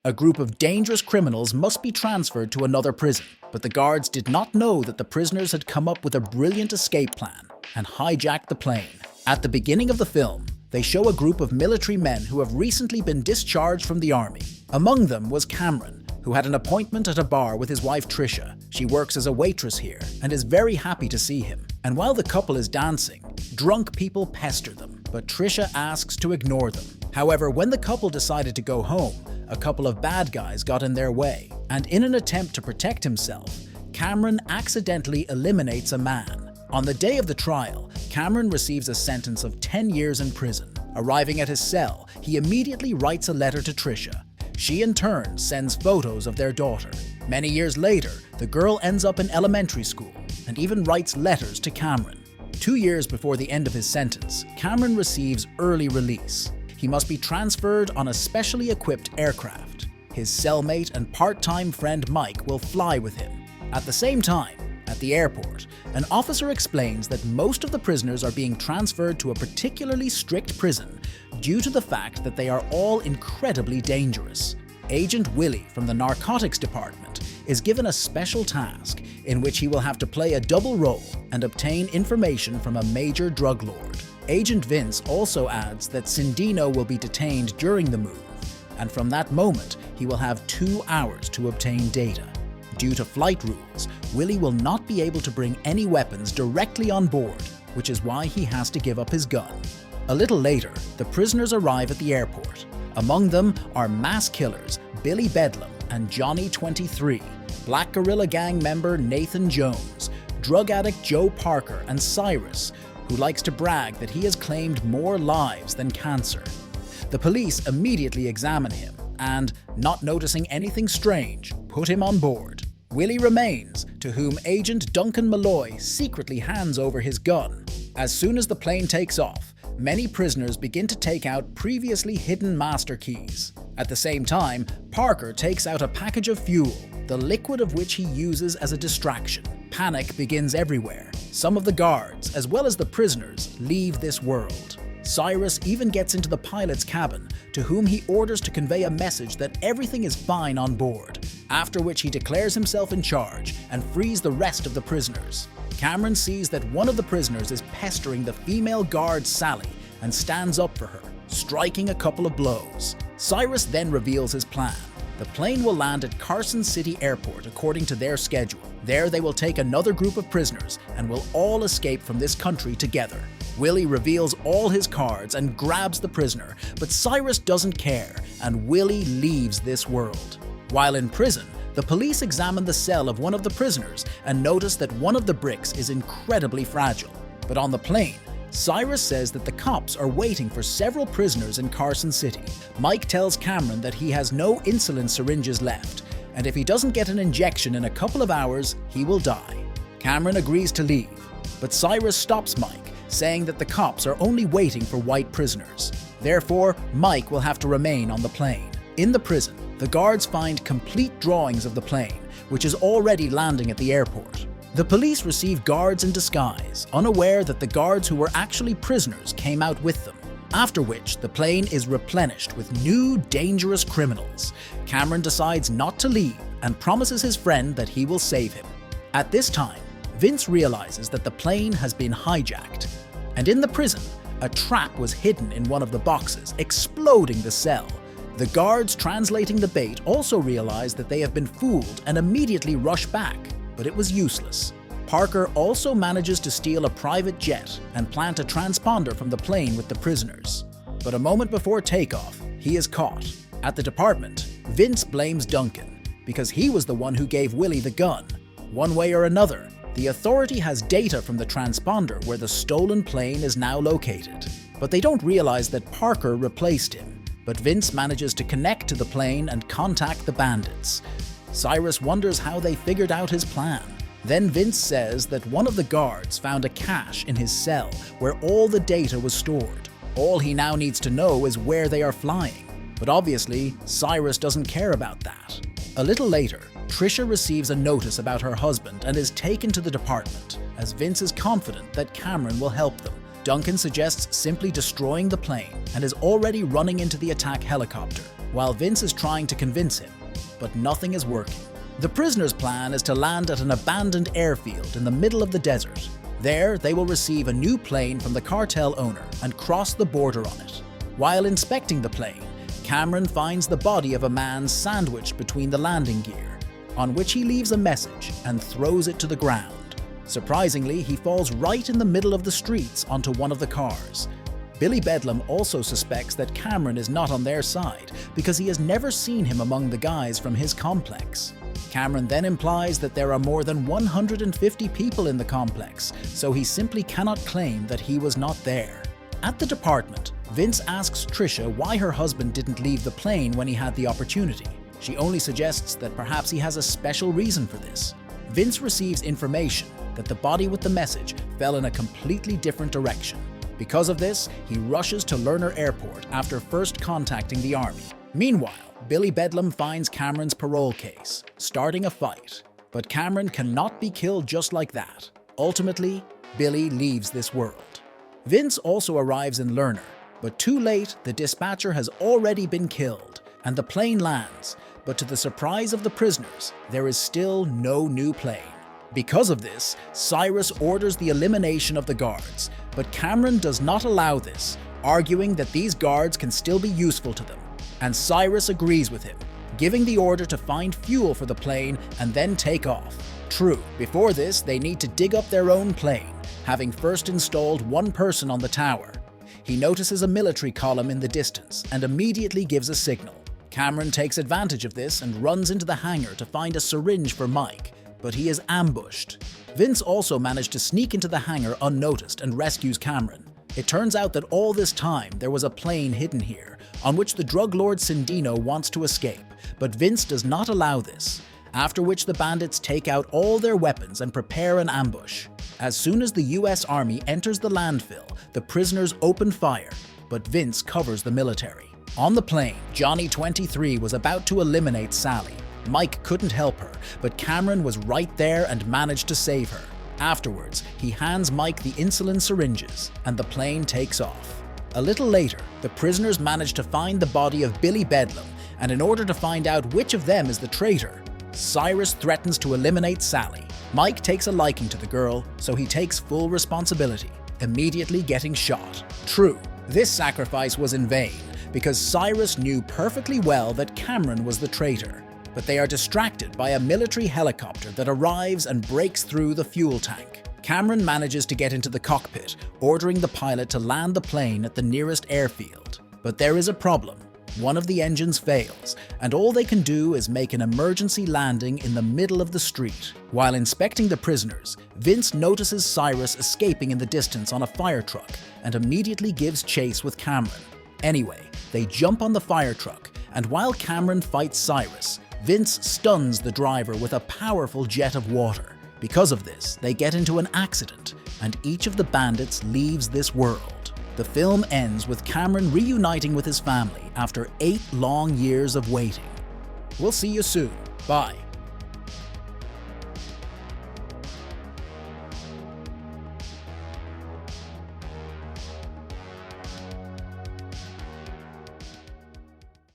A group of dangerous criminals must be transferred to another prison, but the guards did not know that the prisoners had come up with a brilliant escape plan and hijacked the plane. At the beginning of the film, they show a group of military men who have recently been discharged from the army. Among them was Cameron, who had an appointment at a bar with his wife Trisha. She works as a waitress here and is very happy to see him. And while the couple is dancing, drunk people pester them, but Trisha asks to ignore them. However, when the couple decided to go home, a couple of bad guys got in their way, and in an attempt to protect himself, Cameron accidentally eliminates a man. On the day of the trial, Cameron receives a sentence of 10 years in prison. Arriving at his cell, he immediately writes a letter to Trisha. She in turn sends photos of their daughter. Many years later, the girl ends up in elementary school and even writes letters to Cameron. 2 years before the end of his sentence, Cameron receives early release. He must be transferred on a specially equipped aircraft. His cellmate and part-time friend Mike will fly with him. At the same time, at the airport, an officer explains that most of the prisoners are being transferred to a particularly strict prison due to the fact that they are all incredibly dangerous. Agent Willie from the narcotics department is given a special task in which he will have to play a double role and obtain information from a major drug lord. Agent Vince also adds that Cindino will be detained during the move, and from that moment he will have 2 hours to obtain data. Due to flight rules, Willie will not be able to bring any weapons directly on board, which is why he has to give up his gun. A little later, the prisoners arrive at the airport. Among them are mass killers Billy Bedlam and Johnny 23, Black Guerrilla Gang member Nathan Jones, drug addict Joe Parker, and Cyrus, who likes to brag that he has claimed more lives than cancer. The police immediately examine him and, not noticing anything strange, put him on board. Willie remains, to whom Agent Duncan Malloy secretly hands over his gun. As soon as the plane takes off, many prisoners begin to take out previously hidden master keys. At the same time, Parker takes out a package of fuel, the liquid of which he uses as a distraction. Panic begins everywhere. Some of the guards, as well as the prisoners, leave this world. Cyrus even gets into the pilot's cabin, to whom he orders to convey a message that everything is fine on board, after which he declares himself in charge and frees the rest of the prisoners. Cameron sees that one of the prisoners is pestering the female guard Sally and stands up for her, striking a couple of blows. Cyrus then reveals his plan. The plane will land at Carson City Airport according to their schedule. There they will take another group of prisoners and will all escape from this country together. Willie reveals all his cards and grabs the prisoner, but Cyrus doesn't care, and Willie leaves this world. While in prison, the police examine the cell of one of the prisoners and notice that one of the bricks is incredibly fragile. But on the plane, Cyrus says that the cops are waiting for several prisoners in Carson City. Mike tells Cameron that he has no insulin syringes left, and if he doesn't get an injection in a couple of hours, he will die. Cameron agrees to leave, but Cyrus stops Mike, saying that the cops are only waiting for white prisoners. Therefore, Mike will have to remain on the plane. In the prison, the guards find complete drawings of the plane, which is already landing at the airport. The police receive guards in disguise, unaware that the guards who were actually prisoners came out with them, after which the plane is replenished with new, dangerous criminals. Cameron decides not to leave and promises his friend that he will save him. At this time, Vince realizes that the plane has been hijacked, and in the prison, a trap was hidden in one of the boxes, exploding the cell. The guards translating the bait also realize that they have been fooled and immediately rush back, but it was useless. Parker also manages to steal a private jet and plant a transponder from the plane with the prisoners. But a moment before takeoff, he is caught. At the department, Vince blames Duncan, because he was the one who gave Willie the gun. One way or another, the authority has data from the transponder where the stolen plane is now located. But they don't realize that Parker replaced him. But Vince manages to connect to the plane and contact the bandits. Cyrus wonders how they figured out his plan. Then Vince says that one of the guards found a cache in his cell where all the data was stored. All he now needs to know is where they are flying. But obviously, Cyrus doesn't care about that. A little later, Trisha receives a notice about her husband and is taken to the department, as Vince is confident that Cameron will help them. Duncan suggests simply destroying the plane and is already running into the attack helicopter. while Vince is trying to convince him, but nothing is working. The prisoners' plan is to land at an abandoned airfield in the middle of the desert. There, they will receive a new plane from the cartel owner and cross the border on it. While inspecting the plane, Cameron finds the body of a man sandwiched between the landing gear, on which he leaves a message and throws it to the ground. Surprisingly, he falls right in the middle of the streets onto one of the cars. Billy Bedlam also suspects that Cameron is not on their side because he has never seen him among the guys from his complex. Cameron then implies that there are more than 150 people in the complex, so he simply cannot claim that he was not there. At the department, Vince asks Trisha why her husband didn't leave the plane when he had the opportunity. She only suggests that perhaps he has a special reason for this. Vince receives information that the body with the message fell in a completely different direction. Because of this, he rushes to Lerner Airport after first contacting the army. Meanwhile, Billy Bedlam finds Cameron's parole case, starting a fight. But Cameron cannot be killed just like that. Ultimately, Billy leaves this world. Vince also arrives in Lerner, but too late, the dispatcher has already been killed, and the plane lands. But to the surprise of the prisoners, there is still no new plane. Because of this, Cyrus orders the elimination of the guards, but Cameron does not allow this, arguing that these guards can still be useful to them. And Cyrus agrees with him, giving the order to find fuel for the plane and then take off. True, before this, they need to dig up their own plane, having first installed one person on the tower. He notices a military column in the distance and immediately gives a signal. Cameron takes advantage of this and runs into the hangar to find a syringe for Mike, but he is ambushed. Vince also managed to sneak into the hangar unnoticed and rescues Cameron. It turns out that all this time there was a plane hidden here, on which the drug lord Sindino wants to escape, but Vince does not allow this, after which the bandits take out all their weapons and prepare an ambush. As soon as the US Army enters the landfill, the prisoners open fire, but Vince covers the military. On the plane, Johnny 23 was about to eliminate Sally. Mike couldn't help her, but Cameron was right there and managed to save her. Afterwards, he hands Mike the insulin syringes, and the plane takes off. A little later, the prisoners manage to find the body of Billy Bedlam, and in order to find out which of them is the traitor, Cyrus threatens to eliminate Sally. Mike takes a liking to the girl, so he takes full responsibility, immediately getting shot. True, this sacrifice was in vain, because Cyrus knew perfectly well that Cameron was the traitor. But they are distracted by a military helicopter that arrives and breaks through the fuel tank. Cameron manages to get into the cockpit, ordering the pilot to land the plane at the nearest airfield. But there is a problem. One of the engines fails, and all they can do is make an emergency landing in the middle of the street. While inspecting the prisoners, Vince notices Cyrus escaping in the distance on a fire truck and immediately gives chase with Cameron. Anyway, they jump on the fire truck, and while Cameron fights Cyrus, Vince stuns the driver with a powerful jet of water. Because of this, they get into an accident, and each of the bandits leaves this world. The film ends with Cameron reuniting with his family after 8 long years of waiting. We'll see you soon. Bye.